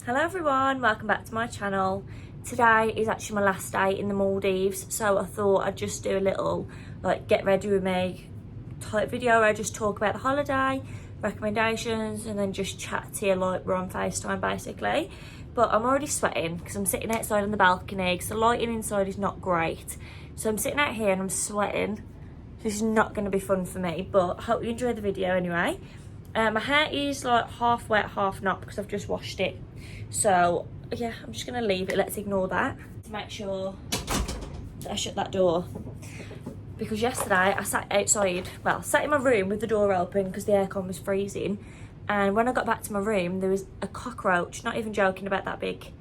Hello everyone, welcome back to my channel. Today is actually my last day in the Maldives, so I thought I'd just do a little like get ready with me type video where I just talk about the holiday, recommendations, and then just chat to you like we're on FaceTime basically. But I'm already sweating because I'm sitting outside on the balcony because the lighting inside is not great. So I'm sitting out here and I'm sweating. This is not going to be fun for me, but I hope you enjoy the video anyway. My hair is like half wet, half not because I've just washed it. So yeah, I'm just going to leave it. Let's ignore that to make sure that I shut that door. Because yesterday I sat outside, well, sat in my room with the door open because the aircon was freezing. And when I got back to my room, there was a cockroach, not even joking, about that big,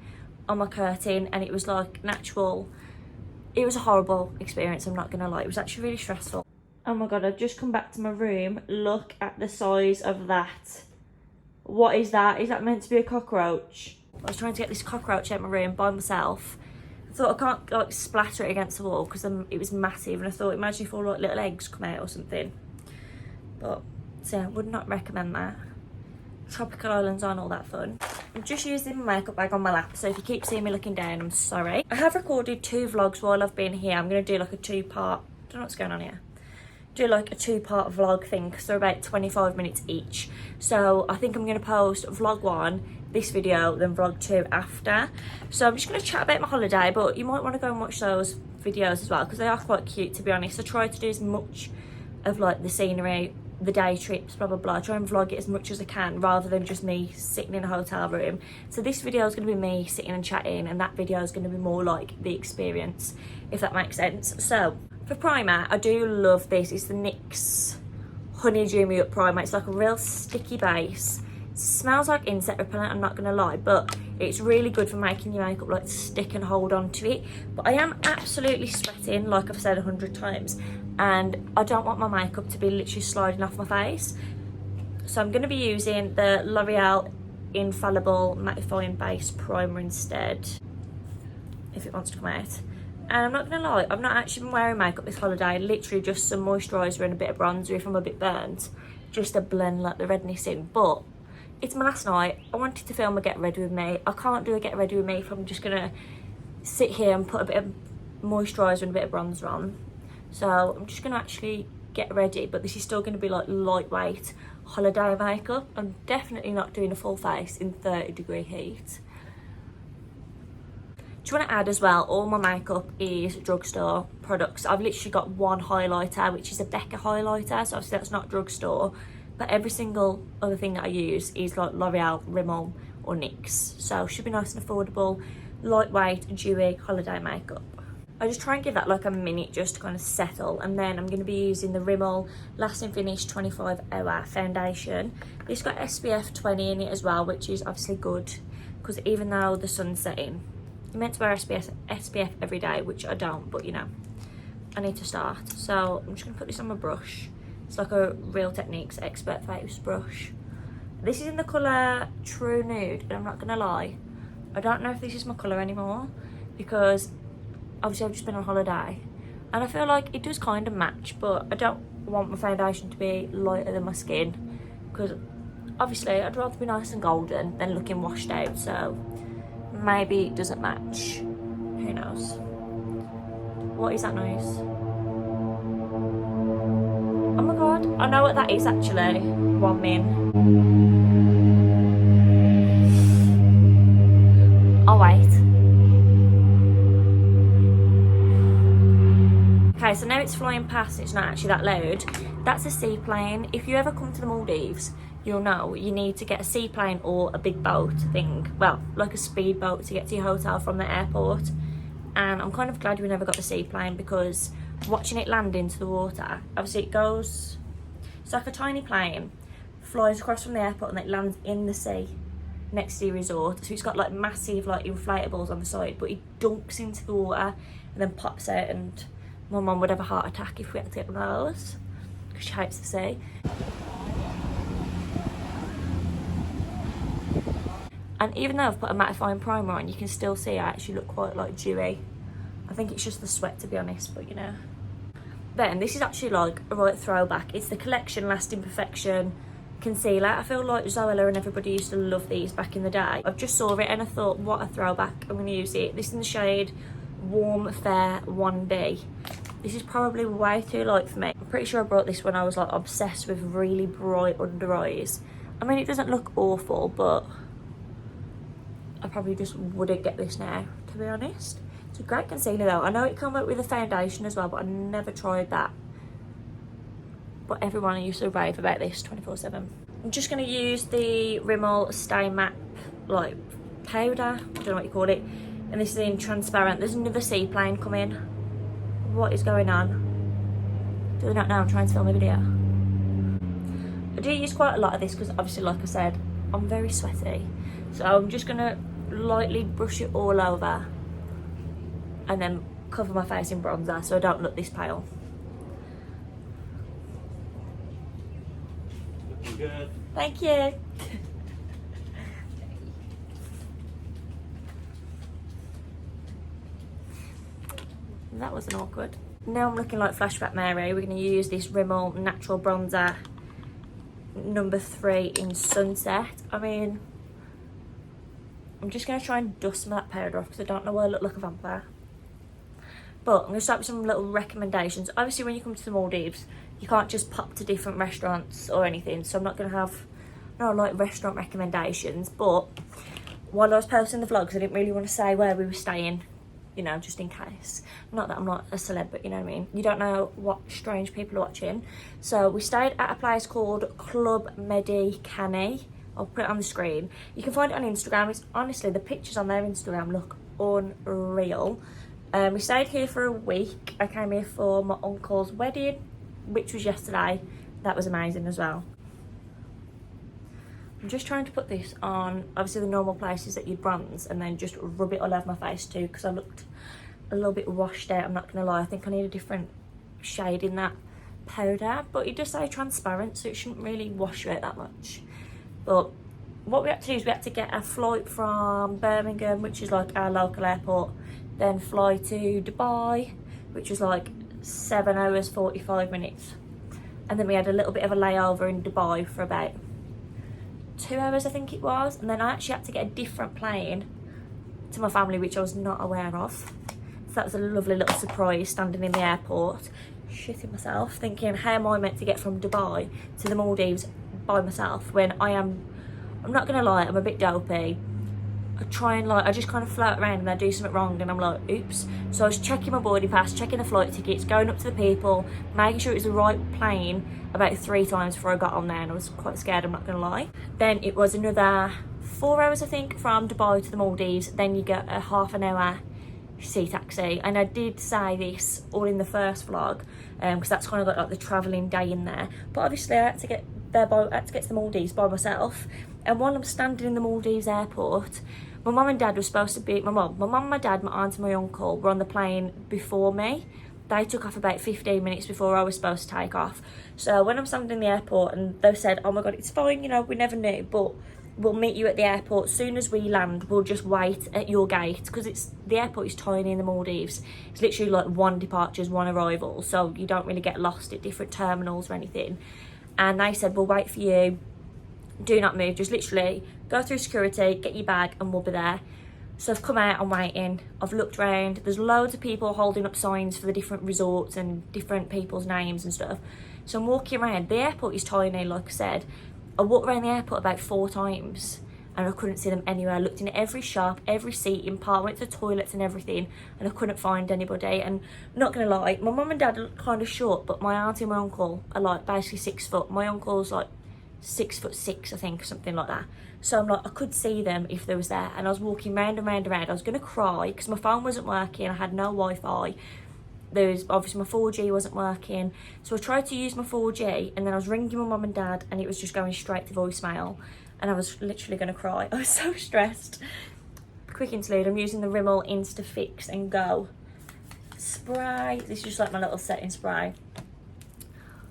on my curtain. And it was like natural. It was a horrible experience, I'm not going to lie. It was actually really stressful. Oh my God, I've just come back to my room. Look at the size of that. What is that? Is that meant to be a cockroach? I was trying to get this cockroach out of my room by myself. I thought I can't like splatter it against the wall because it was massive, and I thought imagine if all like little eggs come out or something. But so yeah, I would not recommend that. Tropical islands aren't all that fun. I'm just using my makeup bag on my lap, so if you keep seeing me looking down, I'm sorry. I have recorded 2 vlogs while I've been here. I'm going to do like a 2-part, I don't know what's going on here. Do like a 2-part vlog thing because they're about 25 minutes each. So I think I'm going to post vlog 1, this video, then vlog 2 after. So I'm just going to chat about my holiday, but you might want to go and watch those videos as well because they are quite cute, to be honest. I try to do as much of like the scenery, the day trips, blah blah blah. I try and vlog it as much as I can rather than just me sitting in a hotel room. So this video is going to be me sitting and chatting, and that video is going to be more like the experience, if that makes sense. So for primer, I do love this. It's the NYX Honey Dew Me Up primer. It's like a real sticky base. It smells like insect repellent, I'm not going to lie, but it's really good for making your makeup like stick and hold on to it. But I am absolutely sweating, like I've said 100 times, and I don't want my makeup to be literally sliding off my face. So I'm going to be using the L'Oreal Infallible Mattifying Base Primer instead, if it wants to come out. And I'm not going to lie, I've not actually been wearing makeup this holiday. Literally just some moisturiser and a bit of bronzer if I'm a bit burnt, just to blend like the redness in. But it's my last night. I wanted to film a get ready with me. I can't do a get ready with me if I'm just going to sit here and put a bit of moisturiser and a bit of bronzer on. So I'm just going to actually get ready, but this is still going to be like lightweight holiday makeup. I'm definitely not doing a full face in 30-degree heat. Do you want to add as well, all my makeup is drugstore products. I've literally got one highlighter, which is a Becca highlighter, so obviously that's not drugstore. But every single other thing that I use is like L'Oreal, Rimmel or NYX. So should be nice and affordable, lightweight, dewy holiday makeup. I just try and give that like a minute just to kind of settle, and then I'm going to be using the Rimmel Lasting Finish 25 Hour Foundation. It's got SPF 20 in it as well, which is obviously good because even though the sun's setting, you're meant to wear SPF every day, which I don't, but you know, I need to start. So I'm just going to put this on my brush. It's like a Real Techniques Expert Face brush. This is in the colour True Nude, and I'm not going to lie, I don't know if this is my colour anymore because obviously I've just been on holiday and I feel like it does kind of match, but I don't want my foundation to be lighter than my skin because obviously I'd rather be nice and golden than looking washed out. So maybe it doesn't match. Who knows? What is that noise? Oh my God, I know what that is actually. 1 min. Oh wait. Okay, so now it's flying past, it's not actually that loud. That's a seaplane. If you ever come to the Maldives, you'll know you need to get a seaplane or a big boat thing. Well, like a speedboat to get to your hotel from the airport. And I'm kind of glad we never got the seaplane because watching it land into the water, obviously it goes, it's like a tiny plane, flies across from the airport and it lands in the sea next to your resort. So it's got like massive like inflatables on the side, but it dunks into the water and then pops out, and my mum would have a heart attack if we had to get one of those because she hates the sea. And even though I've put a mattifying primer on, you can still see I actually look quite like dewy. I think it's just the sweat, to be honest, but you know. Then this is actually like a right throwback. It's the Collection Lasting Perfection concealer. I feel like Zoella and everybody used to love these back in the day. I've just saw it and I thought, what a throwback, I'm going to use it. This is in the shade Warm Fair 1B. This is probably way too light for me. I'm pretty sure I brought this when I was like obsessed with really bright under eyes. I mean, it doesn't look awful, but I probably just wouldn't get this now, to be honest. It's a great concealer though. I know it comes with a foundation as well, but I never tried that. But everyone used to rave about this 24/7. I'm just going to use the Rimmel Stay Matte like powder, I don't know what you call it, and this is in transparent. There's another seaplane coming. What is going on? Do they not know I'm trying to film a video? I do use quite a lot of this because obviously, like I said, I'm very sweaty, so I'm just going to lightly brush it all over and then cover my face in bronzer so I don't look this pale. Looking good. Thank you. That wasn't awkward. Now I'm looking like Flashback Mary. We're going to use this Rimmel Natural Bronzer number 3 in Sunset. I mean, I'm just going to try and dust some of that powder off because I don't know why I look like a vampire. But I'm going to start with some little recommendations. Obviously, when you come to the Maldives, you can't just pop to different restaurants or anything. So I'm not going to have no like restaurant recommendations. But while I was posting the vlogs, I didn't really want to say where we were staying, you know, just in case. Not that I'm not a celeb, but you know what I mean. You don't know what strange people are watching. So we stayed at a place called Club Medi Cani. I'll put it on the screen. You can find it on Instagram. It's honestly, the pictures on their Instagram look unreal. We stayed here for a week. I came here for my uncle's wedding, which was yesterday. That was amazing as well. I'm just trying to put this on, obviously the normal places that you bronze, and then just rub it all over my face too, because I looked a little bit washed out, I'm not going to lie. I think I need a different shade in that powder, but it does say transparent, so it shouldn't really wash you out that much. But what we had to do is we had to get a flight from Birmingham, which is like our local airport, then fly to Dubai, which was like 7 hours 45 minutes, and then we had a little bit of a layover in Dubai for about 2 hours I think it was, and then I actually had to get a different plane to my family, which I was not aware of. So that was a lovely little surprise, standing in the airport shitting myself thinking, how am I meant to get from Dubai to the Maldives by myself when I'm not gonna lie, I'm a bit dopey. I just kind of float around and I do something wrong and I'm like, oops. So I was checking my boarding pass, checking the flight tickets, going up to the people, making sure it was the right plane about 3 times before I got on there, and I was quite scared, I'm not gonna lie. Then it was another 4 hours I think from Dubai to the Maldives. Then you get a half an hour sea taxi, and I did say this all in the first vlog because that's kind of like the travelling day in there. But obviously I had to get there I had to get to the Maldives by myself, and while I'm standing in the Maldives airport, my mum and dad were supposed to be, my mum, my dad, my aunt and my uncle were on the plane before me. They took off about 15 minutes before I was supposed to take off. So when I'm standing in the airport and they said, oh my god, it's fine, you know, we never knew, but we'll meet you at the airport. As soon as we land, we'll just wait at your gate, because the airport is tiny in the Maldives. It's literally like 1 departures, 1 arrival, so you don't really get lost at different terminals or anything. And they said, we'll wait for you, do not move, just literally go through security, get your bag, and we'll be there. So I've come out, I'm waiting, I've looked around, there's loads of people holding up signs for the different resorts and different people's names and stuff. So I'm walking around, the airport is tiny, like I said. I walked around the airport about 4 times and I couldn't see them anywhere. I looked in every shop, every seating part, went to the toilets and everything, and I couldn't find anybody. And not gonna lie, my mum and dad are kind of short, but my auntie and my uncle are like basically 6 foot. My uncle's like 6'6", I think, something like that. So I'm like, I could see them if they was there, and I was walking round and round and round. I was gonna cry because my phone wasn't working, I had no Wi-Fi. There was obviously my 4G wasn't working, so I tried to use my 4G, and then I was ringing my mum and dad and it was just going straight to voicemail, and I was literally gonna cry. I was so stressed. Quick interlude, I'm using the Rimmel Insta Fix and Go spray. This is just like my little setting spray.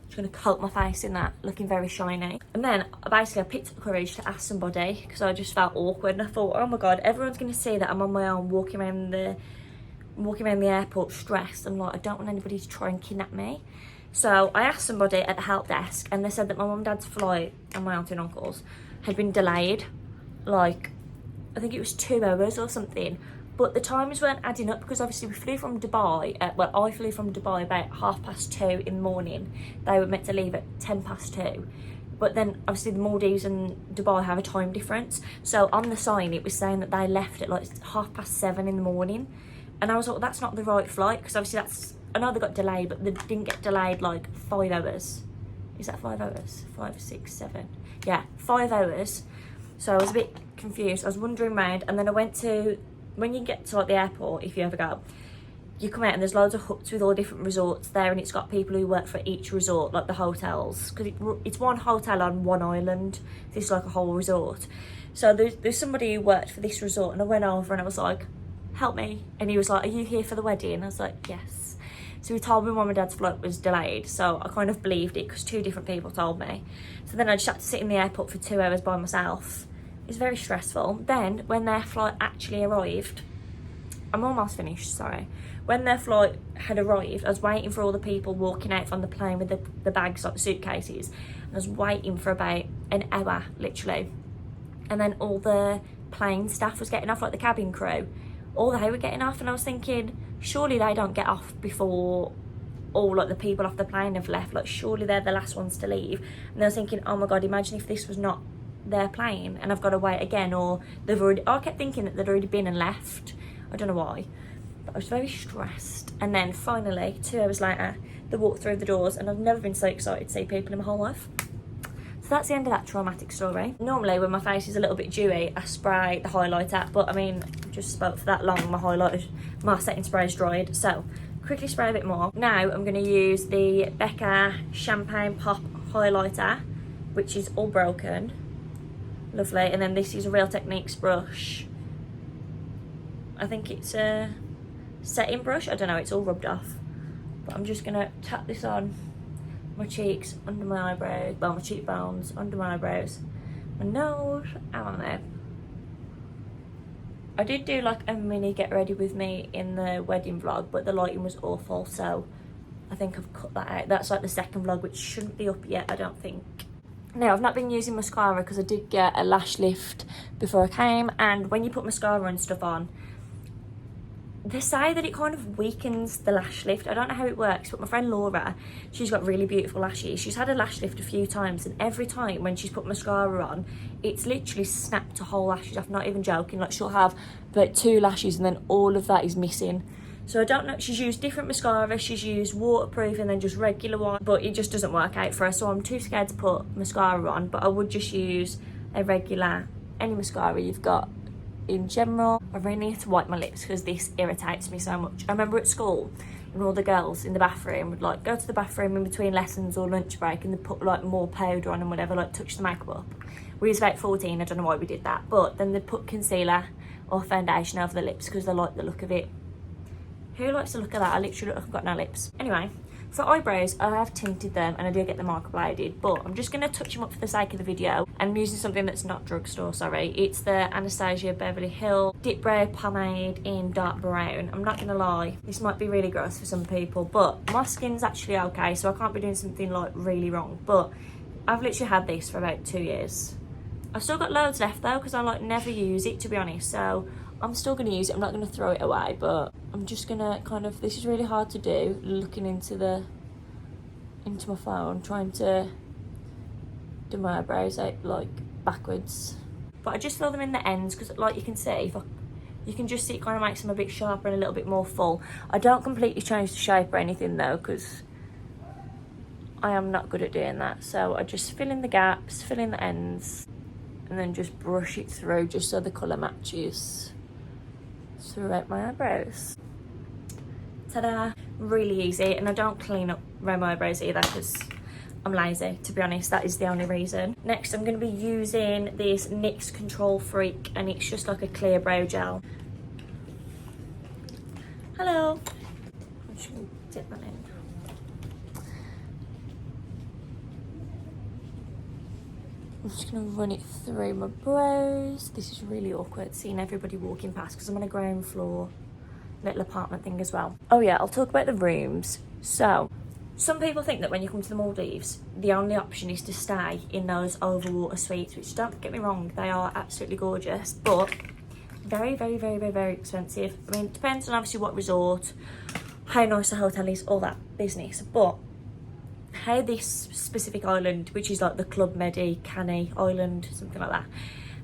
Just gonna coat my face in that, looking very shiny. And then basically I picked up the courage to ask somebody because I just felt awkward, and I thought, oh my god, everyone's gonna see that I'm on my own walking around the airport stressed. I'm like, I don't want anybody to try and kidnap me. So I asked somebody at the help desk and they said that my mum and dad's flight and my auntie and uncle's had been delayed, like, I think it was 2 hours or something. But the times weren't adding up because obviously we flew from Dubai, I flew from Dubai about 2:30 in the morning. They were meant to leave at 2:10. But then obviously the Maldives and Dubai have a time difference. So on the sign it was saying that they left at like 7:30 in the morning. And I was like, well, that's not the right flight, because obviously that's, I know they got delayed, but they didn't get delayed like 5 hours. Is that 5 hours? 5, 6, 7. Yeah, 5 hours. So I was a bit confused. I was wandering around, and then I went to, when you get to like the airport, if you ever go, you come out and there's loads of huts with all different resorts there, and it's got people who work for each resort, like the hotels, because it's one hotel on one island. This is like a whole resort. So there's somebody who worked for this resort, and I went over and I was like, help me. And he was like, are you here for the wedding? I was like, yes. So he told me mum and dad's flight was delayed, so I kind of believed it because 2 different people told me. So then I just had to sit in the airport for 2 hours by myself. It was very stressful. Then when their flight actually arrived, I'm almost finished, sorry. When their flight had arrived, I was waiting for all the people walking out from the plane with the bags, like the suitcases. And I was waiting for about an hour, literally. And then all the plane staff was getting off, like the cabin crew. All they were getting off, and I was thinking, surely they don't get off before all like the people off the plane have left. Like, surely they're the last ones to leave. And I was thinking, oh my God, imagine if this was not their plane and I've got to wait again, or they've already, I kept thinking that they'd already been and left. I don't know why, but I was very stressed. And then finally, 2 hours later, they walked through the doors, and I've never been so excited to see people in my whole life. So that's the end of that traumatic story. Normally when my face is a little bit dewy, I spray the highlighter, but I mean, I just spoke for that long, my setting spray is dried, so quickly spray a bit more. Now I'm going to use the Becca Champagne Pop highlighter, which is all broken. Lovely. And then this is a Real Techniques brush. I think it's a setting brush, I don't know, it's all rubbed off. But I'm just going to tap this on my cheeks, under my eyebrows, well, my cheekbones, under my eyebrows, my nose, and my mouth. I did do like a mini get ready with me in the wedding vlog, but the lighting was awful, so I think I've cut that out. That's like the second vlog, which shouldn't be up yet, I don't think. Now, I've not been using mascara because I did get a lash lift before I came, and when you put mascara and stuff on, they say that it kind of weakens the lash lift. I don't know how it works, but my friend Laura, she's got really beautiful lashes. She's had a lash lift a few times, and every time when she's put mascara on, it's literally snapped her whole lashes off, not even joking. Like, she'll have about 2 lashes and then all of that is missing. So I don't know, she's used different mascara, she's used waterproof and then just regular one, but it just doesn't work out for her, so I'm too scared to put mascara on. But I would just use a regular, any mascara you've got in general. I really need to wipe my lips because this irritates me so much. I remember at school, and all the girls in the bathroom would like go to the bathroom in between lessons or lunch break, and they put like more powder on and whatever, like touch the makeup up. We was about 14, I don't know why we did that, but then they'd put concealer or foundation over the lips because they like the look of it. Who likes the look of that? I literally look like I've got no lips. Anyway, for eyebrows, I have tinted them and I do get them microbladed, but I'm just going to touch them up for the sake of the video. And I'm using something that's not drugstore, sorry. It's the Anastasia Beverly Hills Dip Brow Pomade in dark brown. I'm not going to lie, this might be really gross for some people, but my skin's actually okay, so I can't be doing something like really wrong. But I've literally had this for about 2 years. I've still got loads left though, because I like never use it, to be honest, so I'm still going to use it. I'm not going to throw it away, but I'm just going to kind of, this is really hard to do, looking into my phone, trying to do my eyebrows out like backwards. But I just fill them in the ends because, like you can see, you can just see it kind of makes them a bit sharper and a little bit more full. I don't completely change the shape or anything though, because I am not good at doing that. So I just fill in the gaps, fill in the ends, and then just brush it through just so the colour matches throughout my eyebrows. Ta-da! Really easy, and I don't clean up around my eyebrows either because I'm lazy, to be honest. That is the only reason. Next, I'm going to be using this NYX Control Freak, and it's just like a clear brow gel. Hello! I'm just going to dip that in. I'm just going to run it through my brows. This is really awkward, seeing everybody walking past because I'm on a ground floor little apartment thing as well. Oh yeah, I'll talk about the rooms. So, Some people think that when you come to the Maldives, the only option is to stay in those overwater suites, which, don't get me wrong, they are absolutely gorgeous, but very, very, very, very, very expensive. I mean, it depends on obviously what resort, how nice the hotel is, all that business. But how this specific island, which is like the Club Medi, Canny Island, something like that,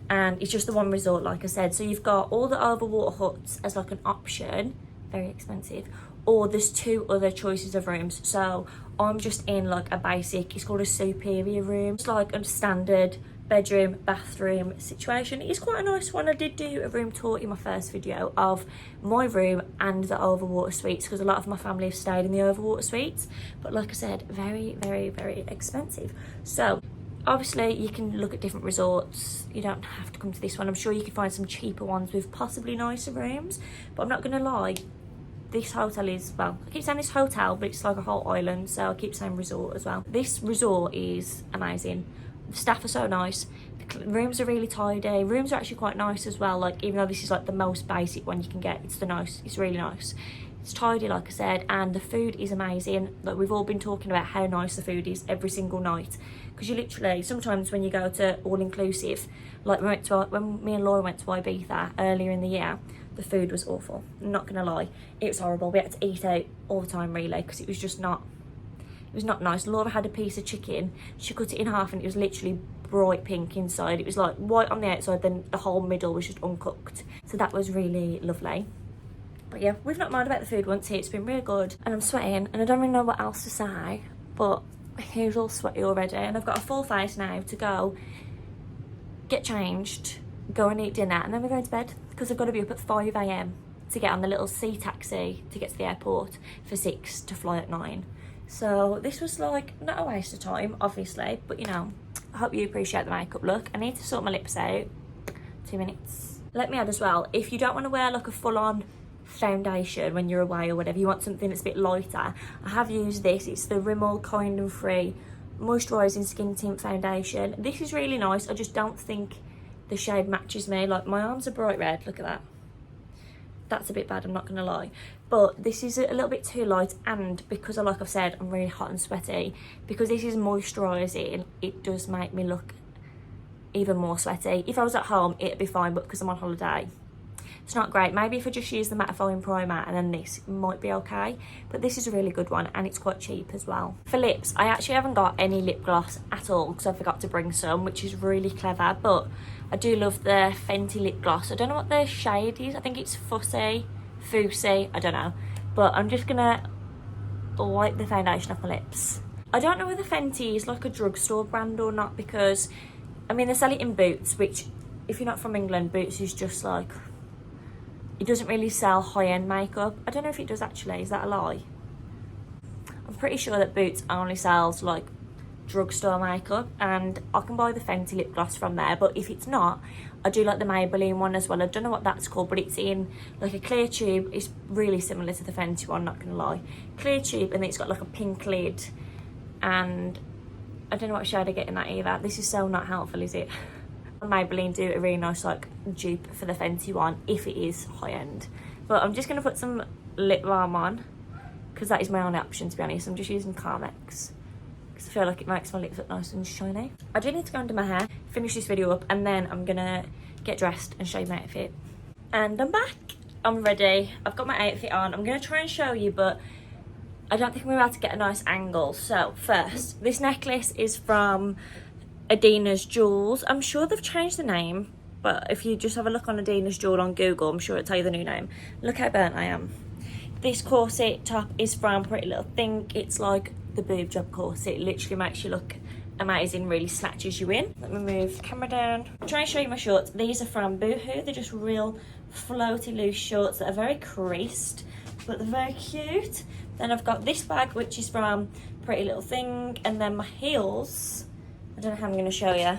and it's just the one resort, like I said. So you've got all the overwater huts as like an option, very expensive, or there's 2 other choices of rooms. So I'm just in like a basic, it's called a superior room. It's like a standard bedroom, bathroom situation. It's quite a nice one. I did do a room tour in my first video of my room and the overwater suites, because a lot of my family have stayed in the overwater suites. But like I said, very, very, very expensive. So obviously you can look at different resorts. You don't have to come to this one. I'm sure you can find some cheaper ones with possibly nicer rooms. But I'm not gonna lie, this hotel is, well, I keep saying this hotel, but it's like a whole island, so I keep saying resort as well. This resort is amazing. The staff are so nice. The rooms are really tidy. Rooms are actually quite nice as well. Like, even though this is like the most basic one you can get, it's really nice. It's tidy, like I said, and the food is amazing. Like, we've all been talking about how nice the food is every single night, because you literally, sometimes when you go to all-inclusive, like when me and Laura went to Ibiza earlier in the year, the food was awful. I'm not gonna lie, it was horrible. We had to eat out all the time, really, because it was not nice. Laura had a piece of chicken, she cut it in half, and it was literally bright pink inside. It was like white on the outside, then the whole middle was just uncooked. So that was really lovely. But yeah, we've not minded about the food once here. It's been really good. And I'm sweating, and I don't really know what else to say, but my hair's all sweaty already, and I've got a full face now to go get changed, go and eat dinner, and then we're going to bed, because I've got to be up at 5 AM to get on the little sea taxi to get to the airport for 6 to fly at 9. So this was like not a waste of time, obviously, but you know, I hope you appreciate the makeup look. I need to sort my lips out. 2 minutes. Let me add as well, if you don't want to wear like a full-on foundation when you're away or whatever, you want something that's a bit lighter, I have used this. It's the Rimmel Kind and Free Moisturising Skin Tint Foundation. This is really nice. I just don't think the shade matches me. Like, my arms are bright red, look at that. That's a bit bad, I'm not gonna lie. But this is a little bit too light, and because, like I've said, I'm really hot and sweaty, because this is moisturising, it does make me look even more sweaty. If I was at home, it'd be fine, but because I'm on holiday, it's not great. Maybe if I just use the mattifying primer and then this, might be okay. But this is a really good one, and it's quite cheap as well. For lips, I actually haven't got any lip gloss at all, because I forgot to bring some, which is really clever. But I do love the Fenty lip gloss. I don't know what the shade is. I think it's Fussy, I don't know. But I'm just gonna wipe the foundation off my lips. I don't know whether Fenty is like a drugstore brand or not, because, I mean, they sell it in Boots, which, if you're not from England, Boots is just like, it doesn't really sell high-end makeup. I don't know if it does actually, is that a lie? I'm pretty sure that Boots only sells like drugstore makeup, and I can buy the Fenty lip gloss from there. But if it's not, I do like the Maybelline one as well. I don't know what that's called, but it's in like a clear tube. It's really similar to the Fenty one, not gonna lie. Clear tube, and then it's got like a pink lid, and I don't know what shade I get in that either. This is so not helpful, is it? Maybelline do a really nice like dupe for the Fenty one if it is high-end. But I'm just going to put some lip balm on, because that is my only option, to be honest. I'm just using Carmex, because I feel like it makes my lips look nice and shiny. I do need to go and do my hair, finish this video up, and then I'm going to get dressed and show you my outfit. And I'm back. I'm ready. I've got my outfit on. I'm going to try and show you, but I don't think we're able to get a nice angle. So first, this necklace is from Adina's Jewels. I'm sure they've changed the name, but if you just have a look on Adina's Jewel on Google, I'm sure it'll tell you the new name. Look how burnt I am. This corset top is from Pretty Little Thing. It's like the boob job corset. It literally makes you look amazing, really snatches you in. Let me move the camera down. I'm trying to show you my shorts. These are from Boohoo. They're just real floaty loose shorts that are very creased, but they're very cute. Then I've got this bag, which is from Pretty Little Thing, and then my heels, I don't know how I'm going to show you.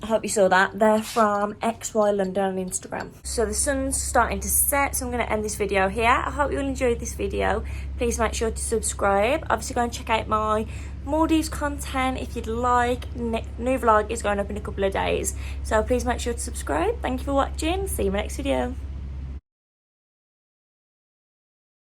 I hope you saw that. They're from XY London on Instagram. So the sun's starting to set, so I'm going to end this video here. I hope you all enjoyed this video. Please make sure to subscribe. Obviously go and check out my Maldives content if you'd like. New vlog is going up in a couple of days. So please make sure to subscribe. Thank you for watching. See you in my next video.